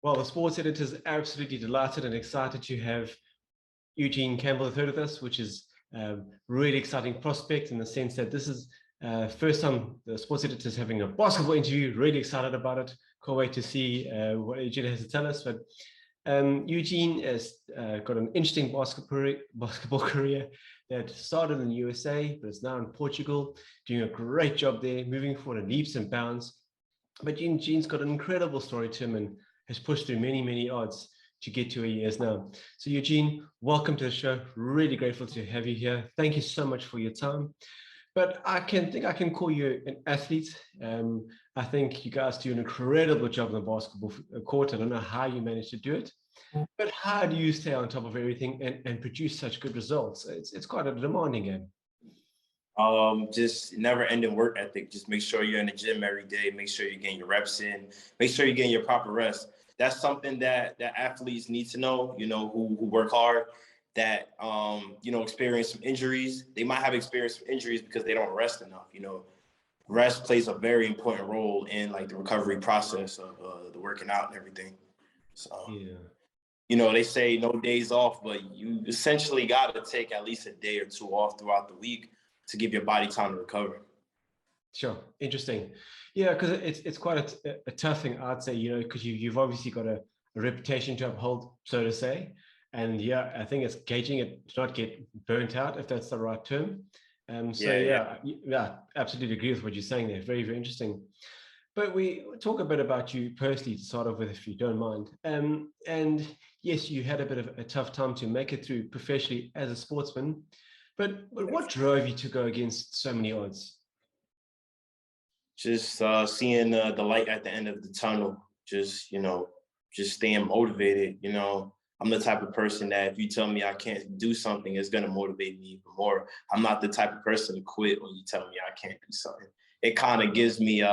Well, the sports editor is absolutely delighted and excited to have Eugene Campbell III with us, which is a really exciting prospect in the sense that this is first time the sports editor is having a basketball interview. Really excited about it. Can't wait to see what Eugene has to tell us. But Eugene has got an interesting basketball career that started in the USA, but is now in Portugal, doing a great job there, moving forward in leaps and bounds. But Eugene's got an incredible story to him and has pushed through many, many odds to get to where he is now. So Eugene, welcome to the show. Really grateful to have you here. Thank you so much for your time. But I can call you an athlete. I think you guys do an incredible job on the basketball court. I don't know how you manage to do it, but how do you stay on top of everything and produce such good results? It's quite a demanding game. Just never ending work ethic. Just make sure you're in the gym every day. Make sure you're getting your reps in. Make sure you're getting your proper rest. That's something that athletes need to know, who work hard, that, experience some injuries. They might have experienced some injuries because they don't rest enough. Rest plays a very important role in like the recovery process of the working out and everything. So, they say no days off, but you essentially got to take at least a day or two off throughout the week to give your body time to recover. Sure, interesting. Yeah, because it's quite a tough thing, I'd say, because you've obviously got a reputation to uphold, so to say. And yeah, I think it's gauging it to not get burnt out, if that's the right term. Yeah, absolutely agree with what you're saying there. Very, very interesting. But we talk a bit about you personally to start off with, if you don't mind. And yes, you had a bit of a tough time to make it through professionally as a sportsman. But what drove you to go against so many odds? Just seeing the light at the end of the tunnel. Just staying motivated. I'm the type of person that if you tell me I can't do something, it's gonna motivate me even more. I'm not the type of person to quit when you tell me I can't do something. It kind of gives me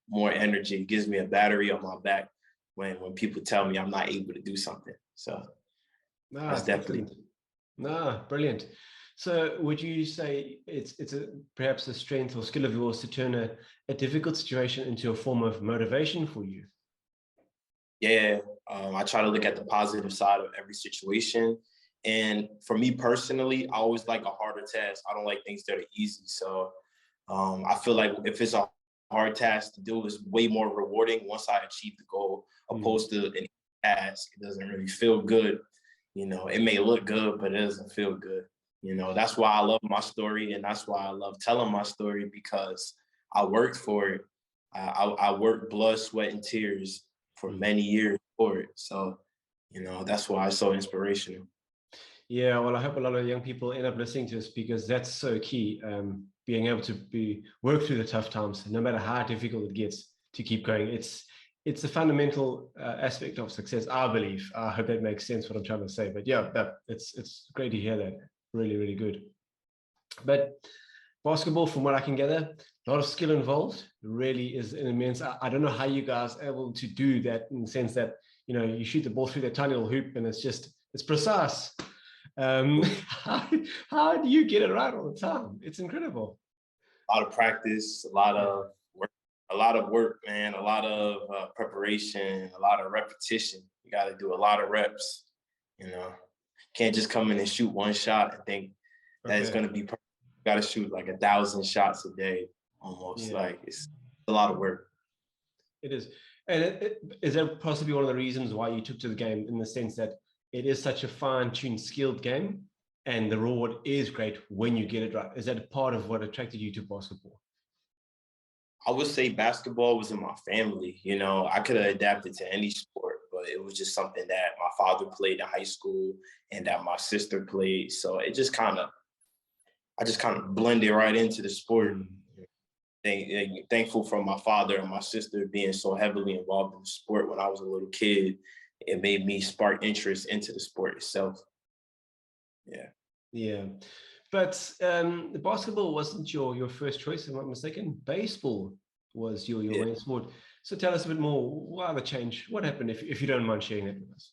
more energy. It gives me a battery on my back when people tell me I'm not able to do something. So that's definitely. Brilliant. So would you say it's perhaps a strength or skill of yours to turn a difficult situation into a form of motivation for you? Yeah, I try to look at the positive side of every situation. And for me personally, I always like a harder task. I don't like things that are easy. So I feel like if it's a hard task to do, it's way more rewarding once I achieve the goal, opposed to an task. It doesn't really feel good. It may look good, but it doesn't feel good. That's why I love my story, and that's why I love telling my story, because I worked for it. I worked blood, sweat, and tears for many years for it. So, that's why it's so inspirational. Yeah, well, I hope a lot of young people end up listening to this because that's so key. Being able to work through the tough times, no matter how difficult it gets, to keep going. It's a fundamental aspect of success, I believe. I hope that makes sense what I'm trying to say. But yeah, it's great to hear that. Really, really good. But basketball, from what I can gather, a lot of skill involved. Really is an immense. I don't know how you guys are able to do that in the sense that you shoot the ball through that tiny little hoop and it's precise. How do you get it right all the time? It's incredible. A lot of practice, a lot of work, man. A lot of preparation, a lot of repetition. You got to do a lot of reps. Can't just come in and shoot one shot and think that it's going to be perfect. You got to shoot like 1,000 shots a day almost. Like it's a lot of work. It is. And is that possibly one of the reasons why you took to the game, in the sense that it is such a fine-tuned, skilled game and the reward is great when you get it right? Is that part of what attracted you to basketball? I would say basketball was in my family. I could have adapted to any sport, but it was just something that my father played in high school and that my sister played. So I just kind of blended right into the sport. Thankful for my father and my sister being so heavily involved in the sport when I was a little kid. It made me spark interest into the sport itself. Yeah. But the basketball wasn't your first choice, if I'm not mistaken. Baseball was your main sport. So tell us a bit more. Why the change? What happened, if you don't mind sharing that with us?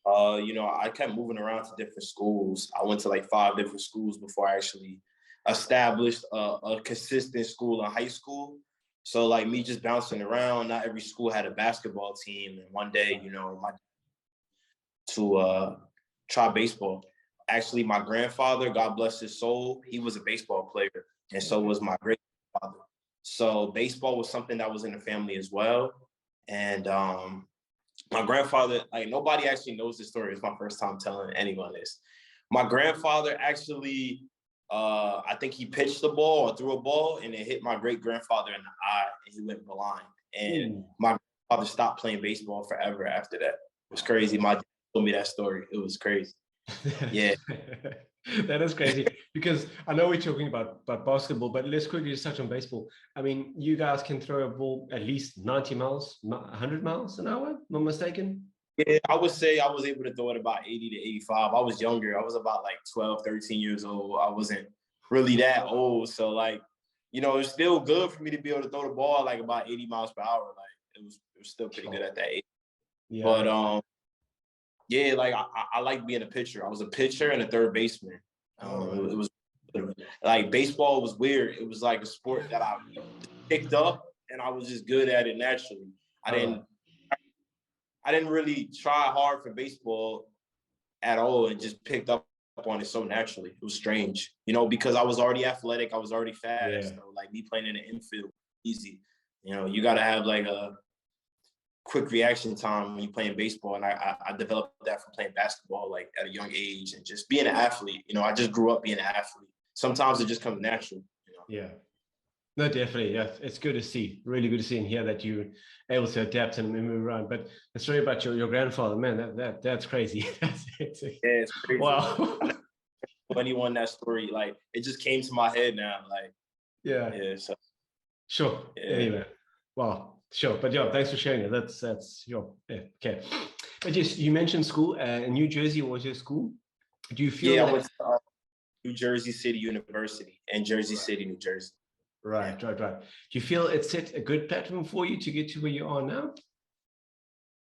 I kept moving around to different schools. I went to like 5 different schools before I actually established a consistent school in high school. So like me just bouncing around, not every school had a basketball team. And one day, you know, to try baseball. Actually, my grandfather, God bless his soul, he was a baseball player, and so was my great grandfather. So baseball was something that was in the family as well. And my grandfather, like nobody actually knows this story. It's my first time telling anyone this. My grandfather actually, I think he pitched the ball or threw a ball, and it hit my great grandfather in the eye, and he went blind. And my grandfather stopped playing baseball forever after that. It was crazy. My dad told me that story. It was crazy. Yeah. That is crazy, because I know we're talking about basketball, but let's quickly just touch on baseball. I mean, you guys can throw a ball at least 90 miles, 100 miles an hour, not mistaken? Yeah, I would say I was able to throw it about 80 to 85. I was younger. I was about like 12, 13 years old. I wasn't really that old. So like, you know, it's still good for me to be able to throw the ball like about 80 miles per hour. Like it was still pretty good at that age. Yeah. But yeah, like I like being a pitcher. I was a pitcher and a third baseman. It was like baseball was weird. It was like a sport that I picked up and I was just good at it naturally. I didn't really try hard for baseball at all and just picked up on it so naturally. It was strange, you know, because I was already athletic. I was already fast. Yeah. So like me playing in the infield, easy. You know, you got to have like a quick reaction time when you're playing baseball. And I developed that from playing basketball, like at a young age and just being an athlete. You know, I just grew up being an athlete. Sometimes it just comes natural, you know? Yeah. No, definitely. Yeah, it's good to see. Really good to see and hear that you're able to adapt and move around. But the story about your grandfather, man, that's crazy. Yeah, it's crazy. Wow. Anyone that story, like it just came to my head now. Like, yeah. So sure. Yeah. Anyway, wow. Sure. But yeah, thanks for sharing it. That's your okay. But yes, you mentioned school. In New Jersey was your school. Do you feel? Yeah, that... I went to New Jersey City University in Jersey City, New Jersey. Right. Do you feel it set a good platform for you to get to where you are now?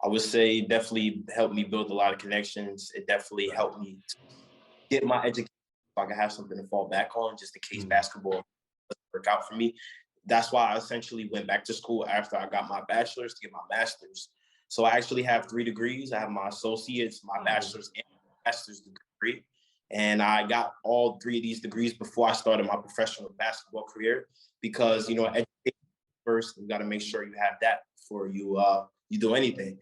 I would say it definitely helped me build a lot of connections. It definitely helped me get my education so I could have something to fall back on just in case basketball doesn't work out for me. That's why I essentially went back to school after I got my bachelor's to get my master's. So I actually have 3 degrees. I have my associate's, my bachelor's, and master's degree. And I got all 3 of these degrees before I started my professional basketball career because, you know, education first, you got to make sure you have that before you do anything.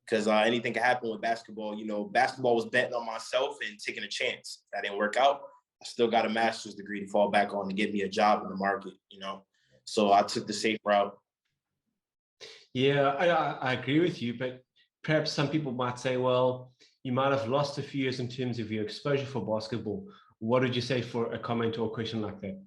Because anything can happen with basketball. You know, basketball was betting on myself and taking a chance. If that didn't work out, I still got a master's degree to fall back on to get me a job in the market, you know. So I took the safe route. Yeah, I agree with you, but perhaps some people might say, well, you might have lost a few years in terms of your exposure for basketball. What would you say for a comment or a question like that?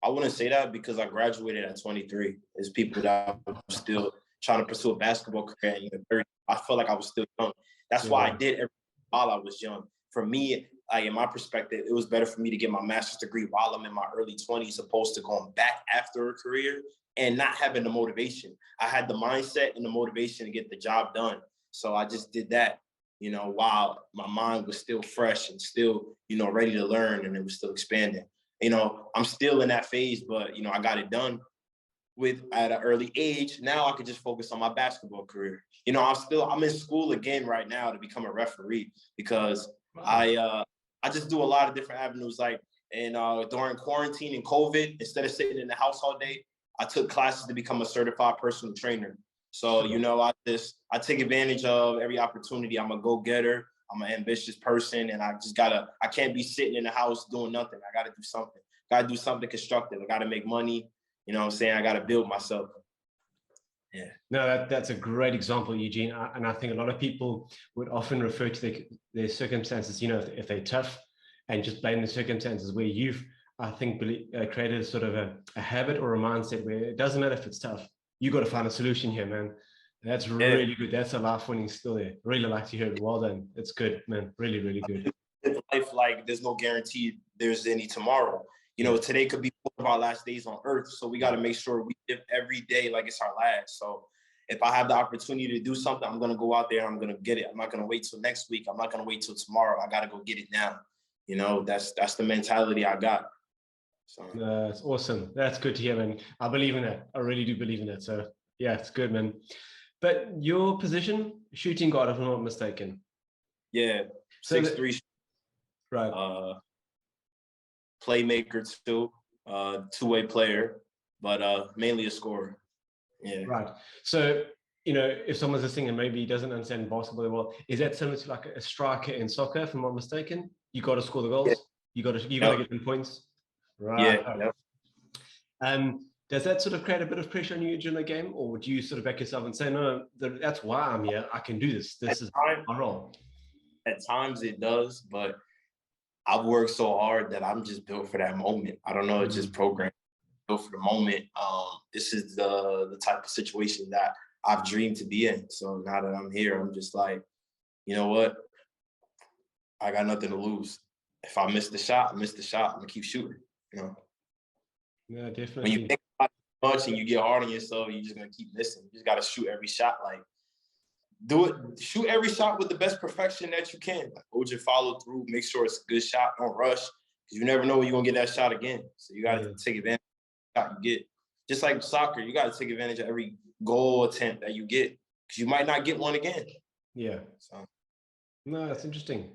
I wouldn't say that because I graduated at 23. There's people that are still trying to pursue a basketball career at 30. I felt like I was still young. That's why I did everything while I was young. For me, like in my perspective, it was better for me to get my master's degree while I'm in my early 20s, opposed to going back after a career and not having the motivation. I had the mindset and the motivation to get the job done. So I just did that, you know, while my mind was still fresh and still, you know, ready to learn and it was still expanding. You know, I'm still in that phase, but, you know, I got it done at an early age. Now I could just focus on my basketball career. You know, I'm in school again right now to become a referee because I just do a lot of different avenues. Like, and during quarantine and COVID, instead of sitting in the house all day, I took classes to become a certified personal trainer. So, you know, I take advantage of every opportunity. I'm a go-getter. I'm an ambitious person, and I can't be sitting in the house doing nothing. I got to do something. Got to do something constructive. I got to make money. You know what I'm saying? I got to build myself. Yeah. No, that's a great example, Eugene. And I think a lot of people would often refer to their circumstances, you know, if they're tough and just blame the circumstances, where you've, I think, created sort of a habit or a mindset where it doesn't matter if it's tough. You got to find a solution here, man. That's really good. That's a life-winning skill there. Really like to hear it. Well done. It's good, man. Really, really good. Life, like, there's no guarantee there's any tomorrow. You know, today could be one of our last days on earth. So we got to make sure we live every day like it's our last. So if I have the opportunity to do something, I'm going to go out there and I'm going to get it. I'm not going to wait till next week. I'm not going to wait till tomorrow. I got to go get it now. You know, that's the mentality I got. So It's awesome. That's good to hear, man. I believe in that. I really do believe in that. So yeah, it's good, man. But your position, shooting guard, if I'm not mistaken. yeah, So 6'3", right. playmaker too, two-way player, but mainly a scorer. Yeah. Right. So, if someone's listening and maybe doesn't understand basketball well, is that similar to like a striker in soccer, if I'm not mistaken? You got to score the Yeah. goals. You got to Yep. get the points. Right. Yeah. Yep. Does that sort of create a bit of pressure on you during the game, or do you sort of back yourself and say, no, that's why I'm here. I can do this. This is my role. At times it does, but I've worked so hard that I'm just built for that moment. I don't know, it's just programmed built for the moment. This is the type of situation that I've dreamed to be in. So now that I'm here, I'm just like, you know what? I got nothing to lose. If I miss the shot, I miss the shot. I'm gonna keep shooting. You know, Yeah, when definitely. you think about it much and you get hard on yourself, you're just gonna keep missing. You just gotta shoot every shot. Like do it, shoot every shot with the best perfection that you can. Like hold your follow through, make sure it's a good shot, don't rush, because you never know when you're gonna get that shot again. So you gotta take advantage of the shot you get. Just like soccer, you gotta take advantage of every goal attempt that you get, because you might not get one again. Yeah. So No, that's interesting.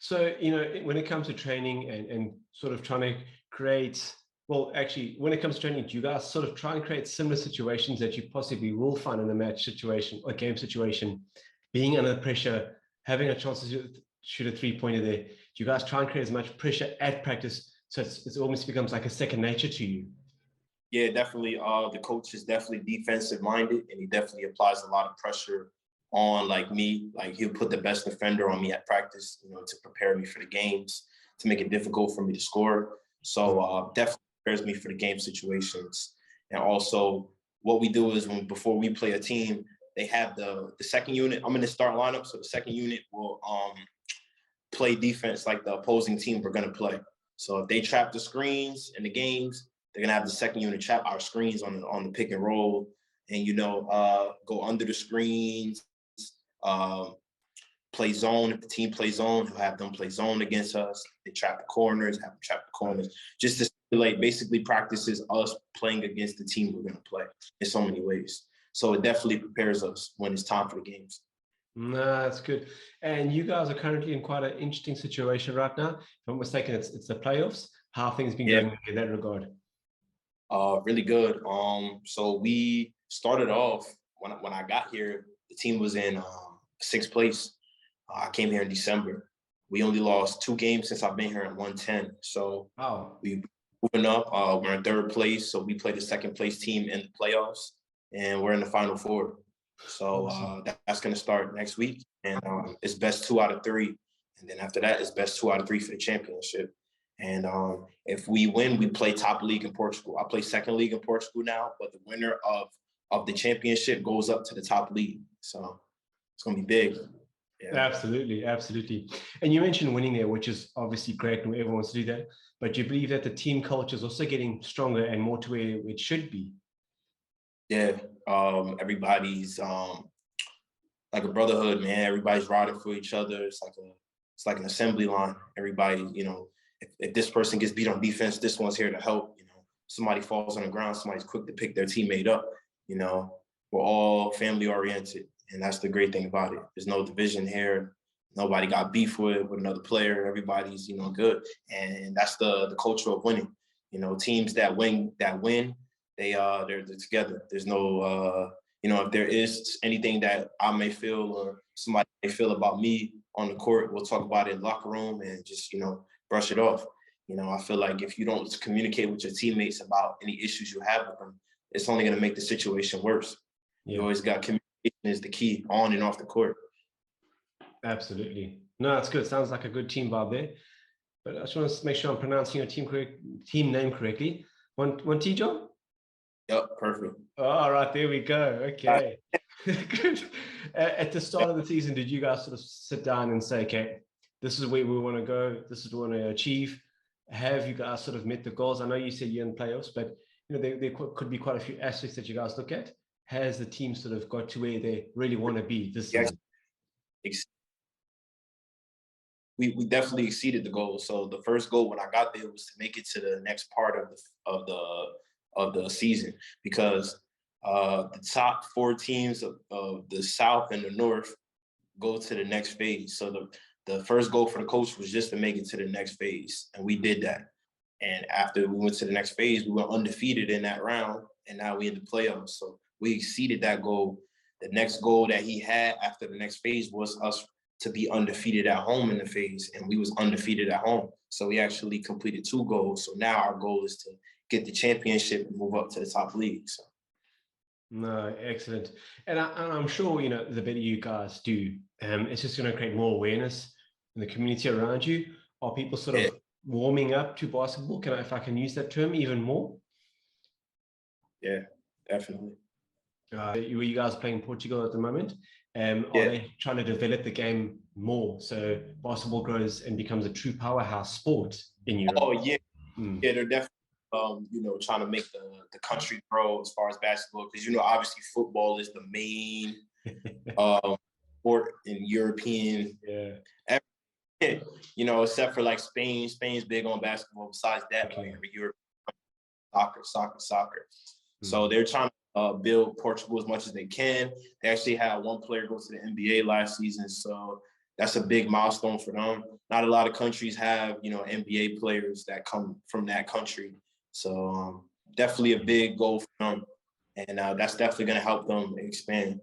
So, when it comes to training and sort of trying to create, well, actually, when it comes to training, do you guys sort of try and create similar situations that you possibly will find in a match situation or game situation, being under pressure, having a chance to shoot a three-pointer there? Do you guys try and create as much pressure at practice so it almost becomes like a second nature to you? yeah, definitely. The coach is definitely defensive minded, and he definitely applies a lot of pressure on like me. Like he'll put the best defender on me at practice, to prepare me for the games, to make it difficult for me to score. So definitely prepares me for the game situations. And also, what we do is before we play a team, they have the second unit. I'm in the start lineup, so the second unit will play defense like the opposing team we're gonna play. So if they trap the screens in the games, they're gonna have the second unit trap our screens on the pick and roll, and go under the screens, uh, play zone. If the team plays zone, he'll have them play zone against us. They trap the corners, have them trap the corners, just to simulate basically practices us playing against the team we're gonna play in so many ways. So it definitely prepares us when it's time for the games. No, that's good. And you guys are currently in quite an interesting situation right now. If I'm not mistaken, it's the playoffs. How have things been Yeah. going in that regard? Really good. So we started off when I got here, the team was in sixth place. I came here in December. We only lost 2 games since I've been here at 110. So Wow. we moving up. We're in third place. So we play the second place team in the playoffs, and we're in the final four. So Awesome. that's going to start next week, and it's best 2 out of 3, and then after that, it's best 2 out of 3 for the championship. And if we win, we play top league in Portugal. I play second league in Portugal now, but the winner of the championship goes up to the top league. So it's going to be big. Yeah. Absolutely, absolutely. And you mentioned winning there, which is obviously great, and everyone wants to do that. But do you believe that the team culture is also getting stronger and more to where it should be? Yeah. Everybody's like a brotherhood, man. Everybody's riding for each other. It's like an assembly line. Everybody, if this person gets beat on defense, this one's here to help. Somebody falls on the ground, somebody's quick to pick their teammate up. We're all family oriented, and that's the great thing about it. There's no division here. Nobody got beef with another player. Everybody's good, and that's the culture of winning. Teams that win, they're together. There's no if there is anything that I may feel or somebody may feel about me on the court, we'll talk about it in the locker room and just, brush it off. I feel like if you don't communicate with your teammates about any issues you have with them, it's only going to make the situation worse. Yeah. You always got communication is the key on and off the court. Absolutely. No, that's good. Sounds like a good team vibe there. But I just want to make sure I'm pronouncing your team name correctly. Montijo? Yep, perfect. All right, there we go. Okay. Good. At the start of the season, did you guys sort of sit down and say, okay, this is where we want to go, this is what we want to achieve? Have you guys sort of met the goals? I know you said you're in playoffs, but there could be quite a few aspects that you guys look at. Has the team sort of got to where they really want to be this season? we definitely exceeded the goal. So the first goal when I got there was to make it to the next part of the season, because the top 4 teams of the South and the North go to the next phase. So the first goal for the coach was just to make it to the next phase, and we did that. And after we went to the next phase, we were undefeated in that round, and now we in the playoffs. So we exceeded that goal. The next goal that he had after the next phase was us to be undefeated at home in the phase, and we was undefeated at home. So we actually completed 2 goals. So now our goal is to get the championship and move up to the top league. So. No, excellent. And I'm sure, you know, the better you guys do, it's just going to create more awareness in the community around you. Are people sort of warming up to basketball? If I can use that term even more? Yeah, definitely. You guys playing Portugal at the moment? Are they trying to develop the game more so basketball grows and becomes a true powerhouse sport in Europe? Oh, yeah. Yeah, they're definitely, you know, trying to make the country grow as far as basketball, because, you know, obviously football is the main sport in European. Yeah. You know, except for like Spain. Spain's big on basketball. Besides that, like every Europe, soccer. So they're trying to build Portugal as much as they can. They actually had one player go to the NBA last season, so that's a big milestone for them. Not a lot of countries have, you know, NBA players that come from that country. So definitely a big goal for them, and that's definitely going to help them expand.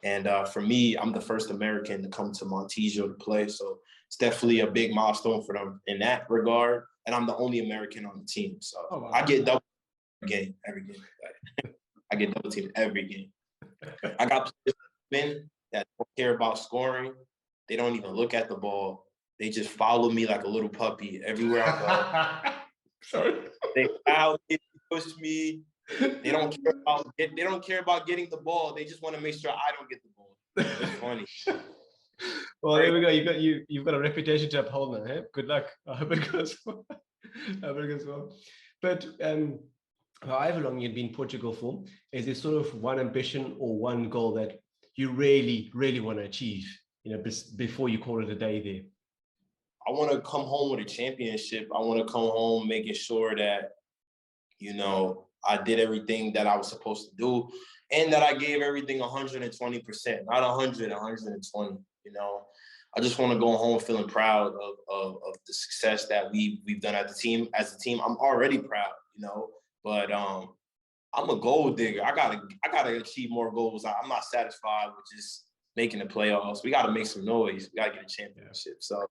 And for me, I'm the first American to come to Montijo to play, so it's definitely a big milestone for them in that regard. And I'm the only American on the team, so I get double game every game. I get double teamed every game. I got players that don't care about scoring. They don't even look at the ball. They just follow me like a little puppy everywhere I go. Sorry. They foul me, push me. They don't care about getting the ball. They just want to make sure I don't get the ball. It's funny. Well, there we go. You've got a reputation to uphold now. Eh? Good luck. I hope it goes well. But however long you've been in Portugal for, is there sort of one ambition or one goal that you really, really want to achieve, you know, before you call it a day there? I want to come home with a championship. I want to come home making sure that, you know, I did everything that I was supposed to do, and that I gave everything 120%, not 100, 120, you know. I just want to go home feeling proud of the success that we've done as a team. I'm already proud, you know, but I'm a goal digger. I gotta achieve more goals. I'm not satisfied with just making the playoffs. We gotta make some noise. We gotta get a championship. So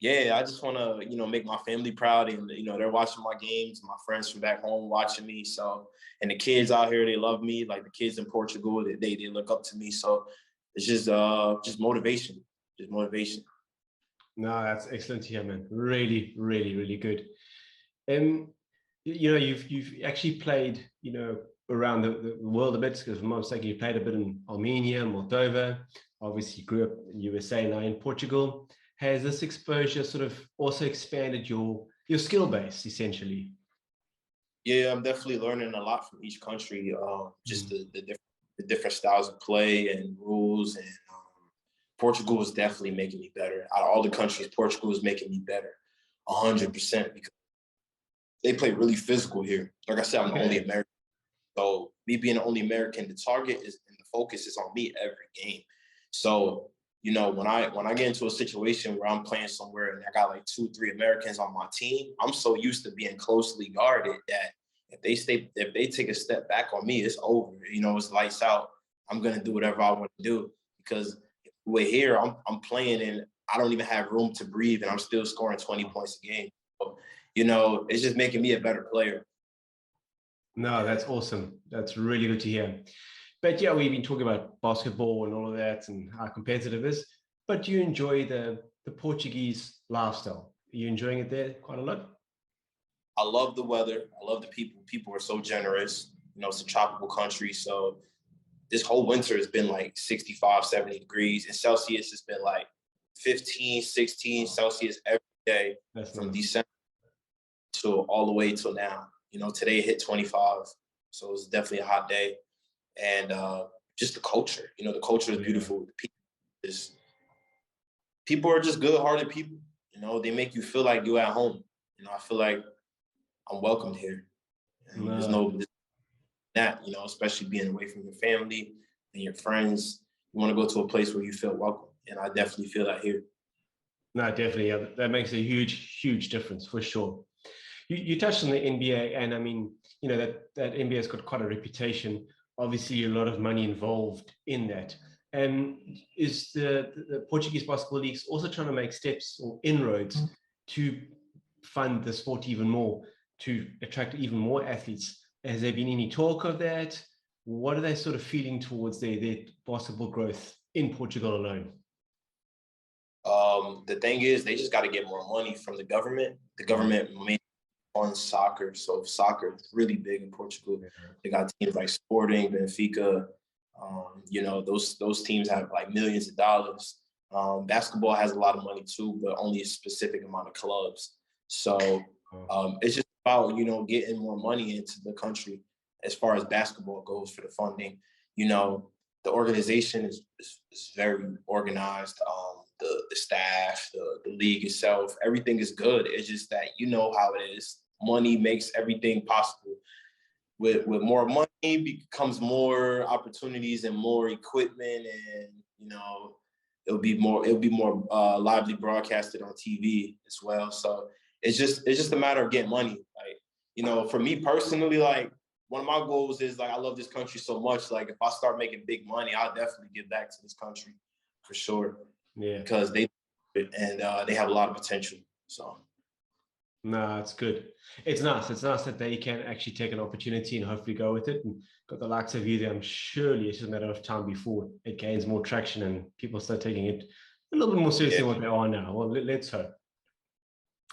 yeah, I just want to, you know, make my family proud, and, you know, they're watching my games. My friends from back home watching me. So, and the kids out here, they love me. Like the kids in Portugal, they look up to me. So it's just motivation, No, that's excellent to hear, man. Really, really, really good. You know, you've actually played, you know, around the world a bit, because if I'm not mistaken, you played a bit in Armenia, Moldova. Obviously, you grew up in the USA, now in Portugal. Has this exposure sort of also expanded your skill base, essentially? Yeah, I'm definitely learning a lot from each country. Just the different styles of play and rules, and Portugal is definitely making me better. Out of all the countries, Portugal is making me better, 100%, because they play really physical here. Like I said, I'm the only American. So me being the only American, the target is and the focus is on me every game. So, you know, when I get into a situation where I'm playing somewhere and I got like 2, 3 Americans on my team, I'm so used to being closely guarded that if they take a step back on me, it's over. You know, it's lights out. I'm gonna do whatever I want to do, because we're here. I'm playing and I don't even have room to breathe, and I'm still scoring 20 points a game. So, you know, it's just making me a better player. No, that's awesome. That's really good to hear. But yeah, we've been talking about basketball and all of that and how competitive it is. But do you enjoy the Portuguese lifestyle? Are you enjoying it there quite a lot? I love the weather. I love the people. People are so generous. You know, it's a tropical country. So this whole winter has been like 65, 70 degrees. And Celsius has been like 15, 16 Celsius every day. That's from nice. December to all the way till now. You know, today hit 25. So it's definitely a hot day. And just the culture, you know, the culture is beautiful. The people are just good-hearted people. You know, they make you feel like you're at home. You know, I feel like I'm welcomed here. And there's no that, you know, especially being away from your family and your friends. You want to go to a place where you feel welcome. And I definitely feel that here. No, definitely. Yeah, that makes a huge difference for sure. You touched on the NBA, and I mean, you know, that NBA has got quite a reputation. Obviously, a lot of money involved in that. And is the Portuguese Basketball Leagues also trying to make steps or inroads to fund the sport even more, to attract even more athletes? Has there been any talk of that? What are they sort of feeling towards their basketball growth in Portugal alone? The thing is, they just got to get more money from the government. The government made on soccer, so soccer is really big in Portugal. They got teams like Sporting, Benfica. You know, those teams have like millions of dollars. Basketball has a lot of money too, but only a specific amount of clubs. So it's just about, you know, getting more money into the country as far as basketball goes for the funding. You know, the organization is very organized. The staff, the league itself, everything is good. It's just that, you know how it is. Money makes everything possible. With more money becomes more opportunities and more equipment, and you know it'll be more lively broadcasted on TV as well. So it's just a matter of getting money. Like, you know, for me personally, like one of my goals is like I love this country so much. Like if I start making big money, I'll definitely give back to this country for sure. Yeah, because they have a lot of potential. So. no, it's good. It's nice. It's nice that they can actually take an opportunity and hopefully go with it. And got the likes of you there, I'm surely it's just a matter of time before it gains more traction and people start taking it a little bit more seriously than what they are now. Well, let's hope.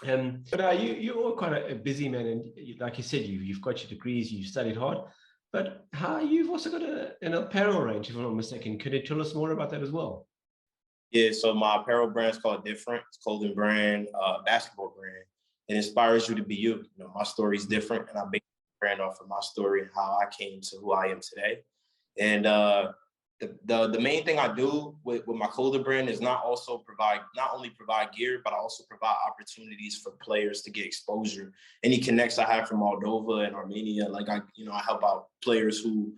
But you're quite a busy man, and like you said, you've got your degrees, you've studied hard. But you've also got an apparel range, if I'm not mistaken. Could you tell us more about that as well? Yeah, so my apparel brand is called Different. It's a clothing brand, basketball brand. It inspires you to be you. You know, my story is different, and I make a brand off of my story and how I came to who I am today. And the main thing I do with my clothing brand is not only provide gear, but I also provide opportunities for players to get exposure. Any connects I have from Moldova and Armenia, like I help out players who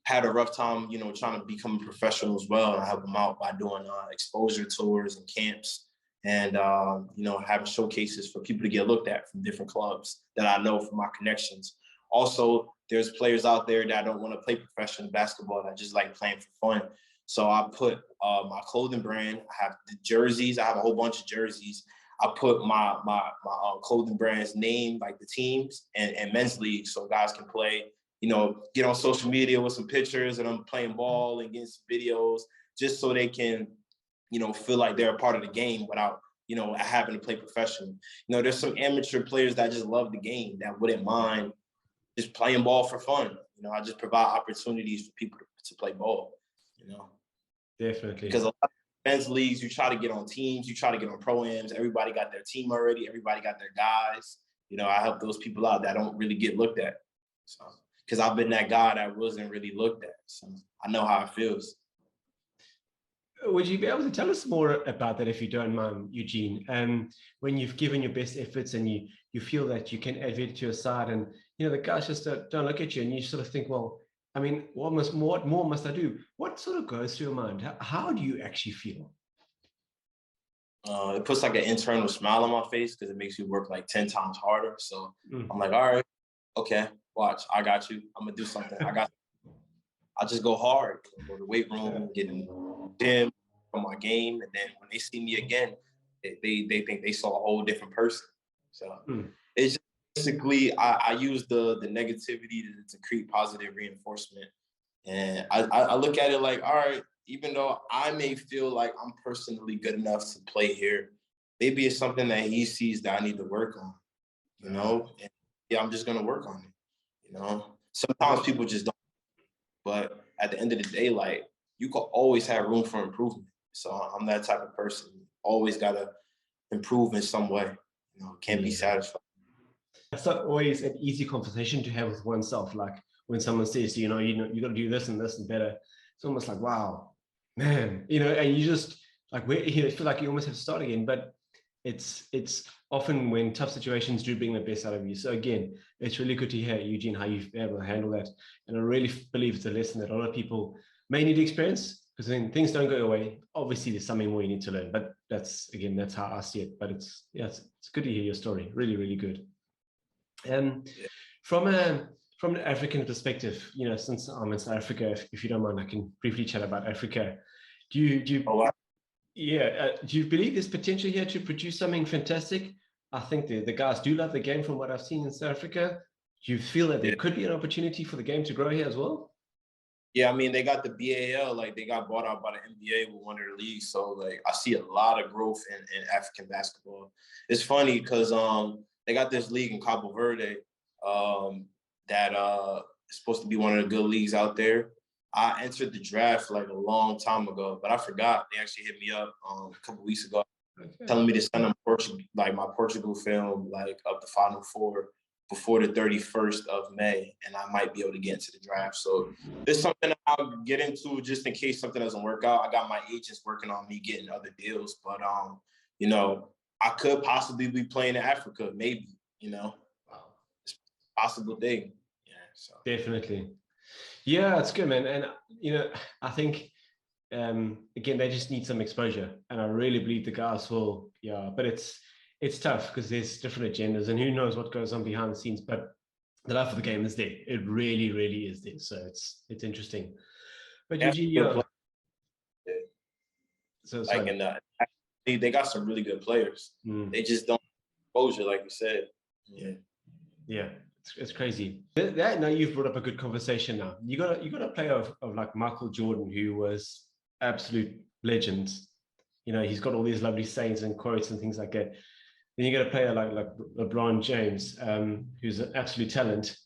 had a rough time, you know, trying to become a professional as well. And I help them out by doing exposure tours and camps and, you know, having showcases for people to get looked at from different clubs that I know from my connections. Also, there's players out there that don't want to play professional basketball, that just like playing for fun. So I put my clothing brand, I have the jerseys, I have a whole bunch of jerseys. I put my clothing brand's name, like the teams and men's league, so guys can play, you know, get on social media with some pictures and I'm playing ball and getting some videos just so they can, you know, feel like they're a part of the game without, you know, having to play professional. You know, there's some amateur players that just love the game that wouldn't mind just playing ball for fun. You know, I just provide opportunities for people to play ball, you know. Definitely. Because a lot of men's leagues, you try to get on teams, you try to get on pro-ams, everybody got their team already, everybody got their guys. You know, I help those people out that don't really get looked at. So, because I've been that guy that wasn't really looked at. So I know how it feels. Would you be able to tell us more about that, if you don't mind, Eugene? When you've given your best efforts and you feel that you can advocate to your side, and you know the guys just don't look at you, and you sort of think, well, I mean, what more must I do? What sort of goes through your mind? How do you actually feel? It puts like an internal smile on my face because it makes me work like 10 times harder. So I'm like, all right, okay, watch, I got you. I'm gonna do something. I just go hard, go to the weight room, get in the gym, on my game, and then when they see me again, they think they saw a whole different person. So it's just basically I use the negativity to create positive reinforcement, and I look at it like, all right, even though I may feel like I'm personally good enough to play here, maybe it's something that he sees that I need to work on, you know. And yeah, I'm just gonna work on it, you know. Sometimes people just don't. But at the end of the day, like you can always have room for improvement. So I'm that type of person. Always gotta improve in some way. You know, can't be satisfied. It's not always an easy conversation to have with oneself. Like when someone says, you got to do this and this and better. It's almost like, wow, man, you know, and you just like where you feel like you almost have to start again. But it's often when tough situations do bring the best out of you. So again, it's really good to hear, Eugene, how you've been able to handle that. And I really believe it's a lesson that a lot of people may need to experience, because when things don't go away, obviously there's something more you need to learn. But that's how I see it. But it's good to hear your story. Really, really good. And from an African perspective, since I'm in South Africa, if you don't mind, I can briefly chat about Africa. Do you do you believe there's potential here to produce something fantastic? I think the guys do love the game from what I've seen in South Africa. Do you feel that there could be an opportunity for the game to grow here as well? Yeah, I mean, they got the BAL, like they got bought out by the NBA with one of their leagues. So like I see a lot of growth in African basketball. It's funny because they got this league in Cabo Verde that is supposed to be one of the good leagues out there. I entered the draft like a long time ago, but I forgot. They actually hit me up a couple weeks ago, telling me to send them my Portugal film, like of the Final Four before the 31st of May, and I might be able to get into the draft. So this is something I'll get into just in case something doesn't work out. I got my agents working on me getting other deals, but I could possibly be playing in Africa, maybe. It's a possible thing. Yeah, so Definitely. Yeah, it's good, man. And I think again, they just need some exposure, and I really believe the guys will. Yeah, but it's tough because there's different agendas, and who knows what goes on behind the scenes. But the love for the game is there. It really, really is there. So it's interesting. But Eugene, so like they got some really good players. They just don't exposure, like you said. Yeah. It's crazy. That now you've brought up a good conversation. Now you got a player of like Michael Jordan, who was absolute legend. He's got all these lovely sayings and quotes and things like that. Then you got a player like LeBron James, who's an absolute talent.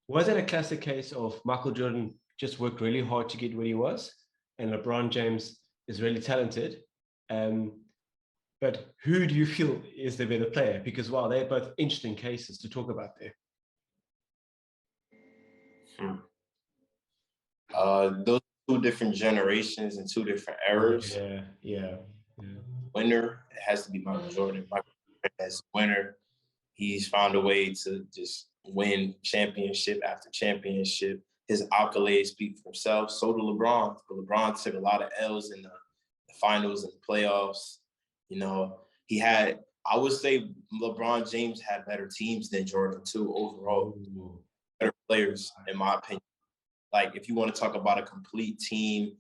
Was it a classic case of Michael Jordan just worked really hard to get where he was, and LeBron James is really talented? But who do you feel is the better player? Because while they're both interesting cases to talk about there. Those two different generations and two different eras. Yeah. Winner, it has to be Michael Jordan. Michael Jordan as winner, he's found a way to just win championship after championship. His accolades speak for himself. So do LeBron. But LeBron took a lot of L's in the finals and the playoffs. I would say LeBron James had better teams than Jordan too, overall. Better players, in my opinion. Like, if you want to talk about a complete team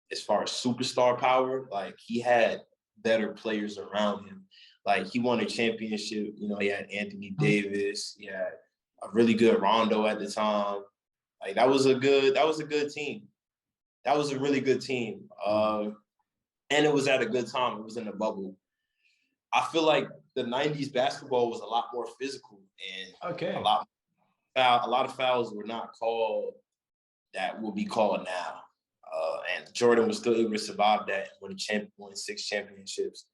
as far as superstar power, like, he had better players around him. Like, he won a championship. He had Anthony Davis. He had a really good Rondo at the time. Like, that was a good team. That was a really good team. And it was at a good time. It was in the bubble. I feel like the 90s basketball was a lot more physical, and a lot of fouls were not called that will be called now. And Jordan was still able to survive that and win 6 championships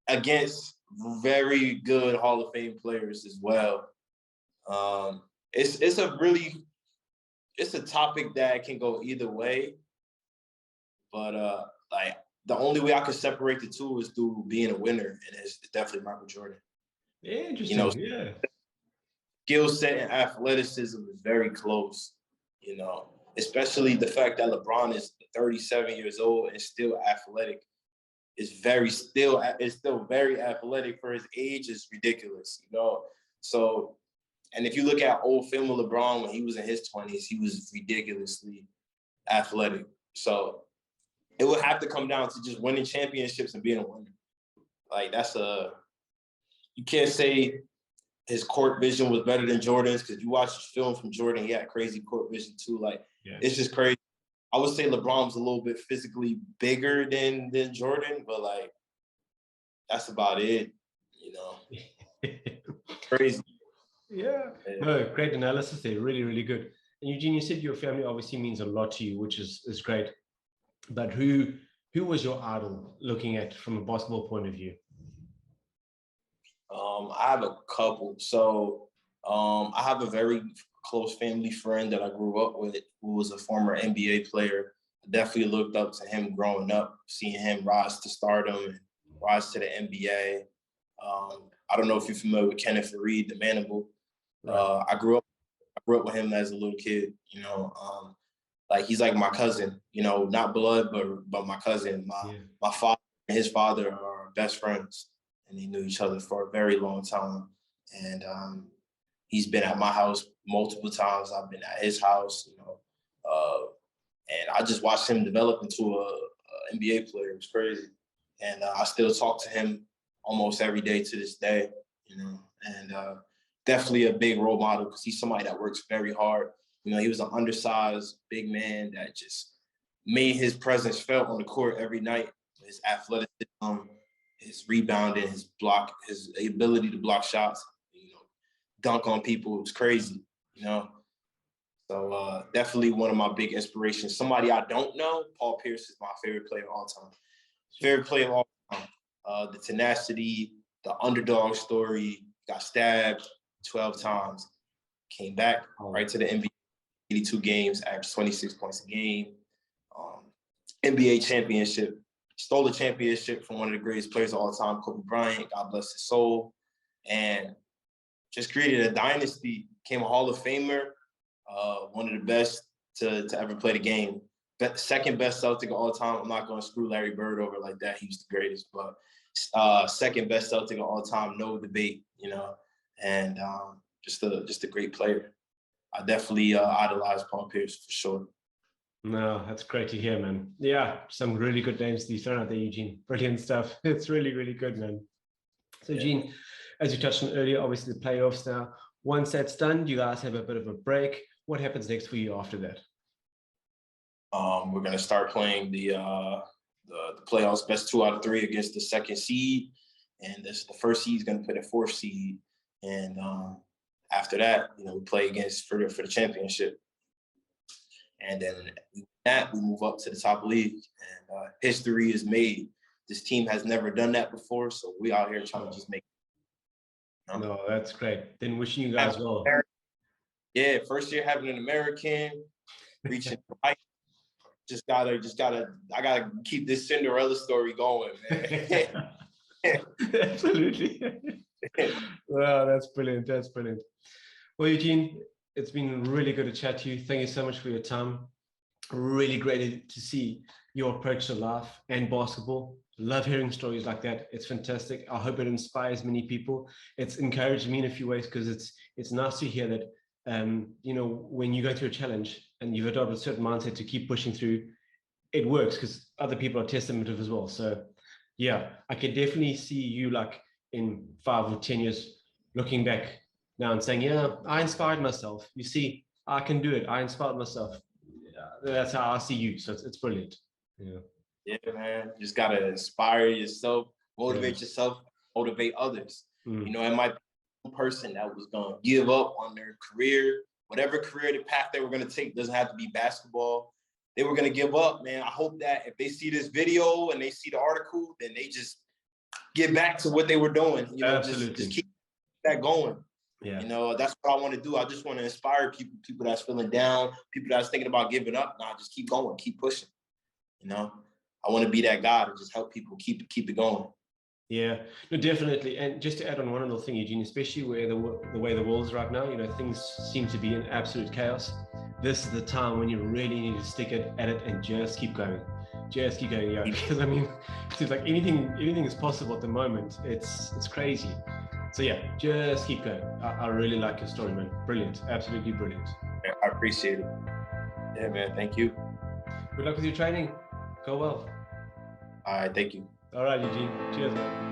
against very good Hall of Fame players as well. It's a topic that can go either way, but like, the only way I could separate the two is through being a winner, and it's definitely Michael Jordan. Yeah, interesting. Skill set and athleticism is very close. Especially the fact that LeBron is 37 years old and still athletic. Is still very athletic for his age. Is ridiculous. So, and if you look at old film of LeBron when he was in his 20s, he was ridiculously athletic. So it would have to come down to just winning championships and being a winner. Like, you can't say his court vision was better than Jordan's, because you watch the film from Jordan, he had crazy court vision too. Like, It's just crazy. I would say LeBron was a little bit physically bigger than Jordan, but like, that's about it, Crazy. Yeah. No, great analysis there. Really, really good. And Eugene, you said your family obviously means a lot to you, which is great. But who was your idol looking at from a basketball point of view? I have a couple. So I have a very close family friend that I grew up with who was a former NBA player. definitely looked up to him growing up, seeing him rise to stardom and rise to the NBA. I don't know if you're familiar with Kenneth Fareed, the Manimal. Right. I grew up with him as a little kid. Like he's like my cousin. Not blood, but my cousin. My father and his father are best friends, and they knew each other for a very long time. And he's been at my house multiple times. I've been at his house. And I just watched him develop into a NBA player. It was crazy, and I still talk to him almost every day to this day. And definitely a big role model because he's somebody that works very hard. He was an undersized big man that just made his presence felt on the court every night. His athleticism, his rebounding, his ability to block shots, dunk on people. It was crazy, So definitely one of my big inspirations. Somebody I don't know, Paul Pierce is my favorite player of all time. Favorite player of all time. The tenacity, the underdog story, got stabbed 12 times, came back right to the NBA, 82 games, averaged 26 points a game. NBA championship, stole a championship from one of the greatest players of all time, Kobe Bryant, God bless his soul, and just created a dynasty, became a Hall of Famer, one of the best to ever play the game. Second best Celtic of all time. I'm not going to screw Larry Bird over like that. He was the greatest, but second best Celtic of all time, no debate, and just a great player. I definitely idolize Paul Pierce for sure. No, that's great to hear, man. Yeah, some really good names you've thrown out there, Eugene. Brilliant stuff. It's really, really good, man. So, Eugene, as you touched on earlier, obviously the playoffs now. Once that's done, you guys have a bit of a break. What happens next for you after that? We're going to start playing the playoffs, best 2 out of 3 against the second seed. And the first seed is going to play the 4th seed. And after that, we play against for the championship. And then we move up to the top league. And history is made. This team has never done that before. So we out here trying to just make it. No, that's great. Then wishing you guys well. Yeah, first year having an American, reaching height. I gotta keep this Cinderella story going, man. Absolutely. Wow, that's brilliant. That's brilliant. Well, Eugene, it's been really good to chat to you. Thank you so much for your time. Really great to see your approach to life and basketball. Love hearing stories like that. It's fantastic. I hope it inspires many people. It's encouraged me in a few ways because it's nice to hear that when you go through a challenge and you've adopted a certain mindset to keep pushing through, it works because other people are testament of as well. So yeah, I could definitely see you like in 5 or 10 years looking back now and saying, yeah, I inspired myself. You see, I can do it. I inspired myself. Yeah, that's how I see you. So it's brilliant. Yeah. Yeah, man. You just gotta inspire yourself, motivate yourself, motivate others. It might be one person that was gonna give up on their career, whatever career the path they were gonna take. Doesn't have to be basketball. They were gonna give up, man. I hope that if they see this video and they see the article, then they just get back to what they were doing. Just keep that going. Yeah. That's what I want to do. I just want to inspire people that's feeling down, people that's thinking about giving up. Nah, just keep going, keep pushing. I want to be that guy to just help people keep it going. Yeah, no, definitely. And just to add on one other thing, Eugene, especially where the way the world's right now, things seem to be in absolute chaos. This is the time when you really need to stick at it and just keep going. Just keep going, yeah. Because it seems like anything is possible at the moment. It's crazy. So yeah, just keep going. I really like your story, man. Brilliant, absolutely brilliant. I appreciate it. Yeah, man. Thank you. Good luck with your training. Go well. All right, thank you. All right, Eugene. Cheers, man.